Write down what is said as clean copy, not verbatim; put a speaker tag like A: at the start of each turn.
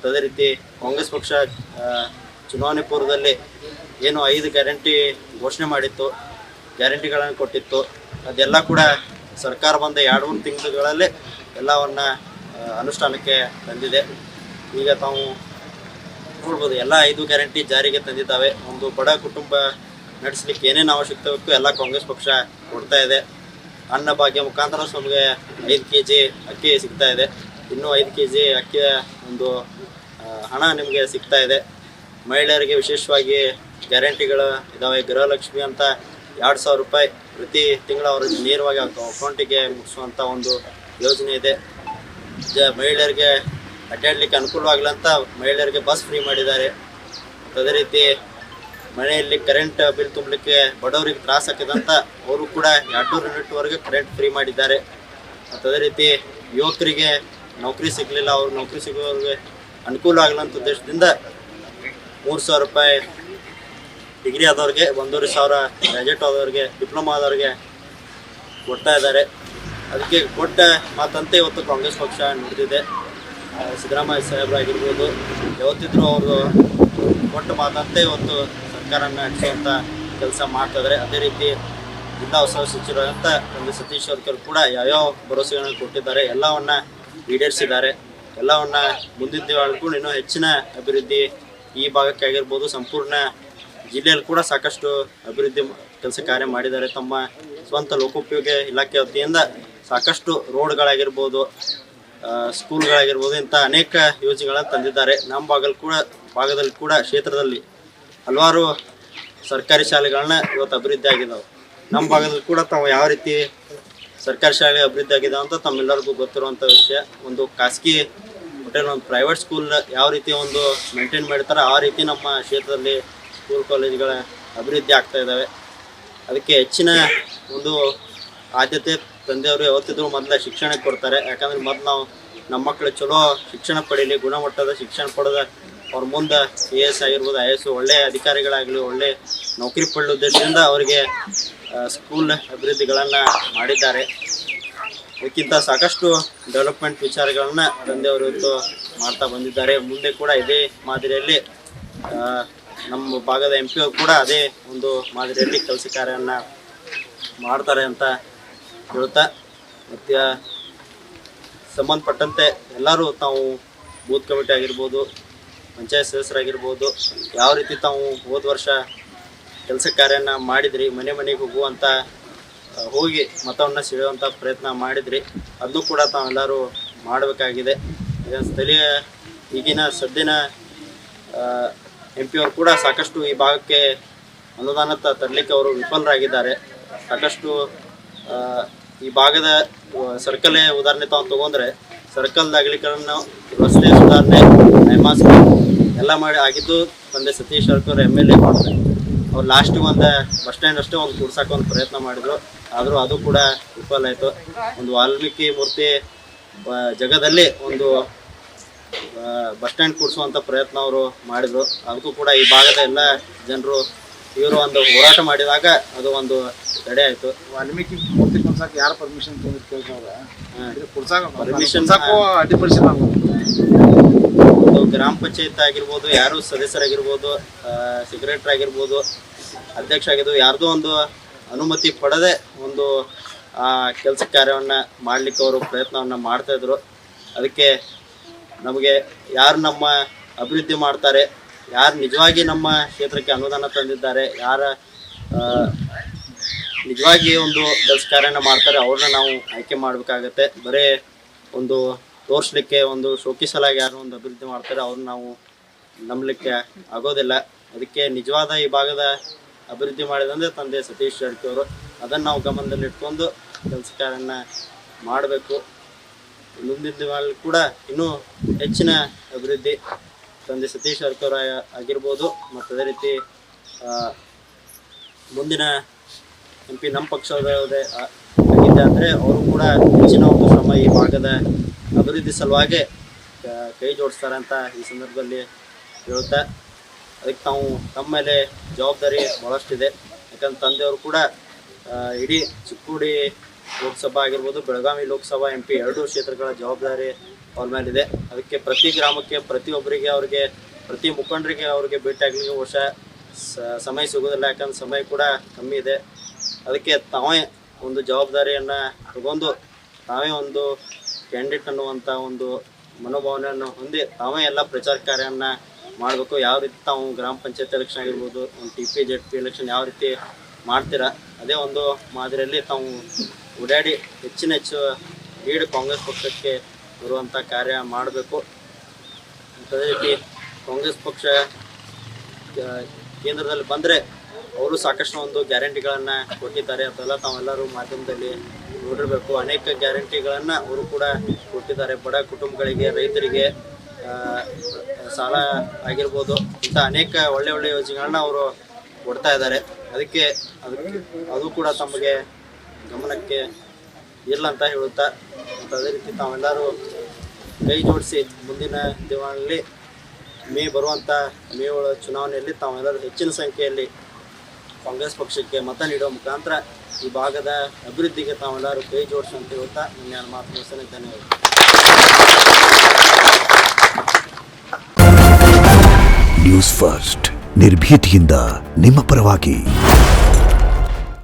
A: ಅದೇ ರೀತಿ ಕಾಂಗ್ರೆಸ್ ಪಕ್ಷ ಚುನಾವಣೆ ಪೂರ್ವದಲ್ಲಿ ಏನು 5 ಗ್ಯಾರಂಟಿ ಘೋಷಣೆ ಮಾಡಿತ್ತು, ಗ್ಯಾರಂಟಿಗಳನ್ನು ಕೊಟ್ಟಿತ್ತು, ಅದೆಲ್ಲ ಕೂಡ ಸರ್ಕಾರ ಬಂದ 2-3 ತಿಂಗಳುಗಳಲ್ಲೇ ಎಲ್ಲವನ್ನ ಅನುಷ್ಠಾನಕ್ಕೆ ತಂದಿದೆ. ಈಗ ತಾವು ನೋಡ್ಬೋದು, ಎಲ್ಲ 5 ಗ್ಯಾರಂಟಿ ಜಾರಿಗೆ ತಂದಿದ್ದಾವೆ. ಒಂದು ಬಡ ಕುಟುಂಬ ನಡೆಸಲಿಕ್ಕೆ ಏನೇನು ಅವಶ್ಯಕತೆ ಬೇಕು ಎಲ್ಲ ಕಾಂಗ್ರೆಸ್ ಪಕ್ಷ ಕೊಡ್ತಾ ಇದೆ. ಅನ್ನ ಭಾಗ್ಯ ಮುಖಾಂತರ ನಮಗೆ 5 kg ಅಕ್ಕಿ ಸಿಗ್ತಾ ಇದೆ. ಇನ್ನೂ 5 kg ಅಕ್ಕಿಯ ಒಂದು ಹಣ ನಿಮಗೆ ಸಿಗ್ತಾ ಇದೆ. ಮಹಿಳೆಯರಿಗೆ ವಿಶೇಷವಾಗಿ ಗ್ಯಾರಂಟಿಗಳು ಇದ್ದಾವೆ. ಗೃಹಲಕ್ಷ್ಮಿ ಅಂತ 2,000 ರೂಪಾಯಿ ಪ್ರತಿ ತಿಂಗಳು ಅವ್ರಿಗೆ ನೇರವಾಗಿ ಅಕೌಂಟಿಗೆ ಮುಗಿಸುವಂಥ ಒಂದು ಯೋಜನೆ ಇದೆ. ಮಹಿಳೆಯರಿಗೆ ಅಡ್ಡಾಡಲಿಕ್ಕೆ ಅನುಕೂಲವಾಗಲಿ ಅಂತ ಮಹಿಳೆಯರಿಗೆ ಬಸ್ ಫ್ರೀ ಮಾಡಿದ್ದಾರೆ. ಅದೇ ರೀತಿ ಮನೆಯಲ್ಲಿ ಕರೆಂಟ್ ಬಿಲ್ ತುಂಬಲಿಕ್ಕೆ ಬಡವರಿಗೆ ತ್ರಾಸ ಆಗ್ತದಂತ ಅವರು ಕೂಡ 200 ಯೂನಿಟ್ವರೆಗೆ ಕರೆಂಟ್ ಫ್ರೀ ಮಾಡಿದ್ದಾರೆ. ಅದೇ ರೀತಿ ಯುವಕರಿಗೆ ನೌಕರಿ ಸಿಗಲಿಲ್ಲ, ಅವ್ರು ನೌಕರಿ ಸಿಗೋರಿಗೆ ಅನುಕೂಲ ಆಗಲಂತ ಉದ್ದೇಶದಿಂದ 3,000 ರೂಪಾಯಿ ಡಿಗ್ರಿ ಆದವ್ರಿಗೆ, 1,500 ಗ್ರ್ಯಾಜುಯೇಟ್ ಆದವ್ರಿಗೆ, ಡಿಪ್ಲೊಮಾ ಆದವ್ರಿಗೆ ಕೊಡ್ತಾ ಇದ್ದಾರೆ. ಅದಕ್ಕೆ ಕೊಟ್ಟ ಮಾತಂತೆ ಇವತ್ತು ಕಾಂಗ್ರೆಸ್ ಪಕ್ಷ ನುಡಿದಿದೆ. ಸಿದ್ದರಾಮಯ್ಯ ಸಾಹೇಬರಾಗಿರ್ಬೋದು, ಯಾವತ್ತಿದ್ರು ಅವರು ಕೊಟ್ಟ ಮಾತಂತೆ ಇವತ್ತು ಸರ್ಕಾರನ ನಡೆಸುವಂಥ ಕೆಲಸ ಮಾಡ್ತಾಯಿದ್ದಾರೆ. ಅದೇ ರೀತಿ ಜಿಲ್ಲಾ ಉಸ್ತುವಾರಿ ಸಚಿವರಾದಂಥ ಸತೀಶ್ ಜಾರಕಿಹೊಳಿ ಕೂಡ ಯಾವ್ಯಾವ ಭರವಸೆಗಳನ್ನು ಕೊಟ್ಟಿದ್ದಾರೆ ಎಲ್ಲವನ್ನ ಈಡೇರಿಸಿದ್ದಾರೆ. ಎಲ್ಲವನ್ನ ಮುಂದಿನ ದಿನಗಳು ಇನ್ನೂ ಹೆಚ್ಚಿನ ಅಭಿವೃದ್ಧಿ ಈ ಭಾಗಕ್ಕೆ ಆಗಿರ್ಬೋದು, ಸಂಪೂರ್ಣ ಜಿಲ್ಲೆಯಲ್ಲಿ ಕೂಡ ಸಾಕಷ್ಟು ಅಭಿವೃದ್ಧಿ ಕೆಲಸ ಕಾರ್ಯ ಮಾಡಿದ್ದಾರೆ. ತಮ್ಮ ಸ್ವಂತ ಲೋಕೋಪಯೋಗಿ ಇಲಾಖೆ ವತಿಯಿಂದ ಸಾಕಷ್ಟು ರೋಡ್ಗಳಾಗಿರ್ಬೋದು, ಸ್ಕೂಲ್ಗಳಾಗಿರ್ಬೋದು, ಇಂಥ ಅನೇಕ ಯೋಜನೆಗಳನ್ನು ತಂದಿದ್ದಾರೆ. ನಮ್ಮ ಭಾಗದಲ್ಲಿ ಕೂಡ ಕ್ಷೇತ್ರದಲ್ಲಿ ಹಲವಾರು ಸರ್ಕಾರಿ ಶಾಲೆಗಳನ್ನ ಇವತ್ತು ಅಭಿವೃದ್ಧಿ ಆಗಿದ್ದಾವೆ. ನಮ್ಮ ಭಾಗದಲ್ಲಿ ಕೂಡ ತಾವು ಯಾವ ರೀತಿ ಸರ್ಕಾರಿ ಶಾಲೆ ಅಭಿವೃದ್ಧಿ ಆಗಿದೆ ಅಂತ ತಮ್ಮೆಲ್ಲರಿಗೂ ಗೊತ್ತಿರುವಂಥ ವಿಷಯ. ಒಂದು ಖಾಸಗಿ ಹೋಟೆಲ್, ಒಂದು ಪ್ರೈವೇಟ್ ಸ್ಕೂಲ್ ಯಾವ ರೀತಿ ಒಂದು ಮೇಂಟೈನ್ ಮಾಡ್ತಾರೆ ಆ ರೀತಿ ನಮ್ಮ ಕ್ಷೇತ್ರದಲ್ಲಿ ಸ್ಕೂಲ್ ಕಾಲೇಜುಗಳ ಅಭಿವೃದ್ಧಿ ಆಗ್ತಾ ಇದ್ದಾವೆ. ಅದಕ್ಕೆ ಹೆಚ್ಚಿನ ಒಂದು ಆದ್ಯತೆ ತಂದೆಯವರು ಯಾವತ್ತಿದ್ರು ಮೊದಲ ಶಿಕ್ಷಣಕ್ಕೆ ಕೊಡ್ತಾರೆ. ಯಾಕಂದರೆ ಮೊದಲು ನಾವು ನಮ್ಮ ಮಕ್ಕಳು ಚಲೋ ಶಿಕ್ಷಣ ಪಡೀಲಿ, ಗುಣಮಟ್ಟದ ಶಿಕ್ಷಣ ಪಡೆದ ಅವ್ರ ಮುಂದೆ AS ಆಗಿರ್ಬೋದು, IAS ಒಳ್ಳೆಯ ಅಧಿಕಾರಿಗಳಾಗಲಿ, ಒಳ್ಳೆ ನೌಕರಿ ಪಡೆಯುವ ಉದ್ದೇಶದಿಂದ ಅವರಿಗೆ ಸ್ಕೂಲ್ ಅಭಿವೃದ್ಧಿಗಳನ್ನು ಮಾಡಿದ್ದಾರೆ. ಅದಕ್ಕಿಂತ ಸಾಕಷ್ಟು ಡೆವಲಪ್ಮೆಂಟ್ ವಿಚಾರಗಳನ್ನ ತಂದೆಯವರು ಇವತ್ತು ಮಾಡ್ತಾ ಬಂದಿದ್ದಾರೆ. ಮುಂದೆ ಕೂಡ ಇದೇ ಮಾದರಿಯಲ್ಲಿ ನಮ್ಮ ಭಾಗದ MP ಅವರು ಕೂಡ ಅದೇ ಒಂದು ಮಾದರಿಯಲ್ಲಿ ಕೆಲಸ ಕಾರ್ಯವನ್ನು ಮಾಡ್ತಾರೆ ಅಂತ ಹೇಳ್ತಾ, ಮತ್ತು ಸಂಬಂಧಪಟ್ಟಂತೆ ಎಲ್ಲರೂ ತಾವು ಬೂತ್ ಕಮಿಟಿ ಆಗಿರ್ಬೋದು, ಪಂಚಾಯತ್ ಸದಸ್ಯರಾಗಿರ್ಬೋದು, ಯಾವ ರೀತಿ ತಾವು ಹೋದ ವರ್ಷ ಕೆಲಸ ಕಾರ್ಯನ ಮಾಡಿದ್ರಿ, ಮನೆ ಮನೆಗೆ ಹೋಗಿ ಮತವನ್ನು ಸೆಳೆಯುವಂಥ ಪ್ರಯತ್ನ ಮಾಡಿದ್ರಿ, ಅದನ್ನು ಕೂಡ ತಾವೆಲ್ಲರೂ ಮಾಡಬೇಕಾಗಿದೆ. ಸ್ಥಳೀಯ ಈಗಿನ ಸದ್ಯನ MP ಅವರು ಕೂಡ ಸಾಕಷ್ಟು ಈ ಭಾಗಕ್ಕೆ ಅನುದಾನ ತರಲಿಕ್ಕೆ ಅವರು ವಿಫಲರಾಗಿದ್ದಾರೆ. ಸಾಕಷ್ಟು ಈ ಭಾಗದ ಸರ್ಕಲ್ ಉದಾಹರಣೆ ತಾವು ತೊಗೊಂಡ್ರೆ, ಸರ್ಕಲ್ದ ಅಗಲೀಕರಣ, ರಸ್ತೆ ಸುಧಾರಣೆ, ನೈಮಾಸ್ ಎಲ್ಲ ಆಗಿದ್ದು ತಂದೆ ಸತೀಶ್ ಜಾರಕಿಹೊಳಿ MLA ಮಾಡ್ತಾರೆ. ಅವ್ರು ಲಾಸ್ಟಿಗೆ ಒಂದು ಬಸ್ ಸ್ಟ್ಯಾಂಡ್ ಅಷ್ಟೇ ಒಂದು ಕೂಡ್ಸೋಕೆ ಒಂದು ಪ್ರಯತ್ನ ಮಾಡಿದರು, ಆದರೂ ಅದು ಕೂಡ ವಿಫಲ ಆಯಿತು. ಒಂದು ವಾಲ್ಮೀಕಿ ಮೂರ್ತಿ ಜಾಗದಲ್ಲಿ ಒಂದು ಬಸ್ ಸ್ಟ್ಯಾಂಡ್ ಕೂಡಿಸುವಂಥ ಪ್ರಯತ್ನ ಅವರು ಮಾಡಿದರು. ಅದಕ್ಕೂ ಕೂಡ ಈ ಭಾಗದ ಎಲ್ಲ ಜನರು ಇವರು ಒಂದು ಹೋರಾಟ ಮಾಡಿದಾಗ ಅದು ಒಂದು ತಡೆ ಆಯಿತು.
B: ವಾಲ್ಮೀಕಿ ಮೂರ್ತಿ ಕುಡ್ಸಕ್ಕೆ ಯಾರು ಪರ್ಮಿಷನ್ ಪರ್ಮಿಷನ್
A: ಗ್ರಾಮ ಪಂಚಾಯತ್ ಆಗಿರ್ಬೋದು, ಯಾರು ಸದಸ್ಯರಾಗಿರ್ಬೋದು, ಸೆಕ್ರೆಟರಿ ಆಗಿರ್ಬೋದು, ಅಧ್ಯಕ್ಷ ಆಗಿರ್ಬೋದು, ಯಾರ್ದೋ ಒಂದು ಅನುಮತಿ ಪಡೆದೇ ಒಂದು ಕೆಲಸ ಕಾರ್ಯವನ್ನು ಮಾಡಲಿಕ್ಕೆ ಅವರು ಪ್ರಯತ್ನವನ್ನು ಮಾಡ್ತಾಯಿದ್ರು. ಅದಕ್ಕೆ ನಮಗೆ ಯಾರು ನಮ್ಮ ಅಭಿವೃದ್ಧಿ ಮಾಡ್ತಾರೆ, ಯಾರು ನಿಜವಾಗಿ ನಮ್ಮ ಕ್ಷೇತ್ರಕ್ಕೆ ಅನುದಾನ ತಂದಿದ್ದಾರೆ, ಯಾರು ನಿಜವಾಗಿ ಒಂದು ಕೆಲಸ ಕಾರ್ಯನ ಮಾಡ್ತಾರೆ ಅವ್ರನ್ನ ನಾವು ಆಯ್ಕೆ ಮಾಡಬೇಕಾಗತ್ತೆ. ಬರೀ ಒಂದು ತೋರಿಸ್ಲಿಕ್ಕೆ ಒಂದು ಶೋಕಿಸಲಾಗಿ ಯಾರು ಒಂದು ಅಭಿವೃದ್ಧಿ ಮಾಡ್ತಾರೆ ಅವ್ರನ್ನ ನಾವು ನಂಬಲಿಕ್ಕೆ ಆಗೋದಿಲ್ಲ. ಅದಕ್ಕೆ ನಿಜವಾದ ಈ ಭಾಗದ ಅಭಿವೃದ್ಧಿ ಮಾಡಿದಂದರೆ ತಂದೆ ಸತೀಶ್ ಜಾರಕಿಹೊಳಿ ಅವರು. ಅದನ್ನು ನಾವು ಗಮನದಲ್ಲಿ ಇಟ್ಕೊಂಡು ಕೆಲಸ ಕಾರ್ಯನ ಮಾಡಬೇಕು. ಮುಂದಿನ ದಿನಗಳಲ್ಲಿ ಕೂಡ ಇನ್ನೂ ಹೆಚ್ಚಿನ ಅಭಿವೃದ್ಧಿ ತಂದೆ ಸತೀಶ್ ಜಾರಕಿಹೊಳಿ ಆಗಿರ್ಬೋದು, ಮತ್ತು ಅದೇ ರೀತಿ ಮುಂದಿನ MP ನಮ್ಮ ಪಕ್ಷದ ಆಗಿದೆ ಅಂದರೆ ಅವರು ಕೂಡ ಹೆಚ್ಚಿನ ಒಂದು ಶ್ರಮ ಈ ಭಾಗದ ಅಭಿವೃದ್ಧಿ ಸಲುವಾಗಿ ಕೈ ಜೋಡಿಸ್ತಾರೆ ಅಂತ ಈ ಸಂದರ್ಭದಲ್ಲಿ ಹೇಳ್ತಾ, ಅದಕ್ಕೆ ನಾವು ನಮ್ಮ ಮೇಲೆ ಜವಾಬ್ದಾರಿ ಭಾಳಷ್ಟಿದೆ. ಯಾಕಂದ್ರೆ ತಂದೆಯವರು ಕೂಡ ಇಡೀ ಚಿಕ್ಕೋಡಿ ಲೋಕಸಭಾ ಆಗಿರ್ಬೋದು, ಬೆಳಗಾವಿ ಲೋಕಸಭಾ MP 2 ಕ್ಷೇತ್ರಗಳ ಜವಾಬ್ದಾರಿ ಅವ್ರ ಮೇಲಿದೆ. ಅದಕ್ಕೆ ಪ್ರತಿ ಗ್ರಾಮಕ್ಕೆ ಪ್ರತಿಯೊಬ್ಬರಿಗೆ ಅವ್ರಿಗೆ ಪ್ರತಿ ಮುಖಂಡರಿಗೆ ಅವ್ರಿಗೆ ಭೇಟಿಯಾಗಲಿಕ್ಕೆ ಬಹುಶಃ ಸಮಯ ಸಿಗೋದಿಲ್ಲ, ಯಾಕಂದ್ರೆ ಸಮಯ ಕೂಡ ಕಮ್ಮಿ ಇದೆ. ಅದಕ್ಕೆ ತಾವೇ ಒಂದು ಜವಾಬ್ದಾರಿಯನ್ನು ತಗೊಂಡು ತಾವೇ ಒಂದು ಕ್ಯಾಂಡಿಡೇಟ್ ಅನ್ನುವಂಥ ಒಂದು ಮನೋಭಾವನೆಯನ್ನು ಹೊಂದಿ ತಾವೇ ಎಲ್ಲ ಪ್ರಚಾರ ಕಾರ್ಯವನ್ನು ಮಾಡಬೇಕು. ಯಾವ ರೀತಿ ತಾವು ಗ್ರಾಮ ಪಂಚಾಯತ್ ಎಲೆಕ್ಷನ್ ಆಗಿರ್ಬೋದು, ಒಂದು TP ZP ಎಲೆಕ್ಷನ್ ಯಾವ ರೀತಿ ಮಾಡ್ತೀರಾ ಅದೇ ಒಂದು ಮಾದರಿಯಲ್ಲಿ ತಾವು ಓಡಾಡಿ ಹೆಚ್ಚು ಲೀಡ್ ಕಾಂಗ್ರೆಸ್ ಪಕ್ಷಕ್ಕೆ ಬರುವಂಥ ಕಾರ್ಯ ಮಾಡಬೇಕು. ಅದೇ ರೀತಿ ಕಾಂಗ್ರೆಸ್ ಪಕ್ಷ ಕೇಂದ್ರದಲ್ಲಿ ಬಂದರೆ ಅವರು ಸಾಕಷ್ಟು ಒಂದು ಗ್ಯಾರಂಟಿಗಳನ್ನು ಕೊಟ್ಟಿದ್ದಾರೆ. ಅದೆಲ್ಲ ತಾವೆಲ್ಲರೂ ಮಾಧ್ಯಮದಲ್ಲಿ ನೋಡಿರಬೇಕು. ಅನೇಕ ಗ್ಯಾರಂಟಿಗಳನ್ನು ಅವರು ಕೂಡ ಕೊಟ್ಟಿದ್ದಾರೆ. ಬಡ ಕುಟುಂಬಗಳಿಗೆ, ರೈತರಿಗೆ ಸಾಲ ಆಗಿರ್ಬೋದು, ಇಂಥ ಅನೇಕ ಒಳ್ಳೆ ಯೋಜನೆಗಳನ್ನ ಅವರು ಕೊಡ್ತಾ ಇದ್ದಾರೆ. ಅದಕ್ಕೆ ಅದು ಕೂಡ ತಮಗೆ ಗಮನಕ್ಕೆ ಇಲ್ಲ ಅಂತ ಹೇಳುತ್ತಾ, ಮತ್ತು ಅದೇ ರೀತಿ ತಾವೆಲ್ಲರೂ ಕೈ ಜೋಡಿಸಿ ಮುಂದಿನ ದಿನಗಳಲ್ಲಿ ಬರುವಂಥ ಮೇ 7 ಚುನಾವಣೆಯಲ್ಲಿ ತಾವೆಲ್ಲರೂ ಹೆಚ್ಚಿನ ಸಂಖ್ಯೆಯಲ್ಲಿ ಕಾಂಗ್ರೆಸ್ ಪಕ್ಷಕ್ಕೆ ಮತ ನೀಡುವ ಮುಖಾಂತರ ಈ ಭಾಗದ ಅಭಿವೃದ್ಧಿಗೆ ತಾವೆಲ್ಲರೂ ಕೈ ಜೋಡಿಸಿ ಅಂತ ಹೇಳ್ತಾ ನನ್ನ ಮಾತು ಮುಗಿಸ್ತೇನೆ. ಧನ್ಯವಾದ.
C: ನ್ಯೂಸ್ ಫಸ್ಟ್ ನಿರ್ಭೀತಿಯಿಂದ ನಿಮ್ಮ ಪರವಾಗಿ.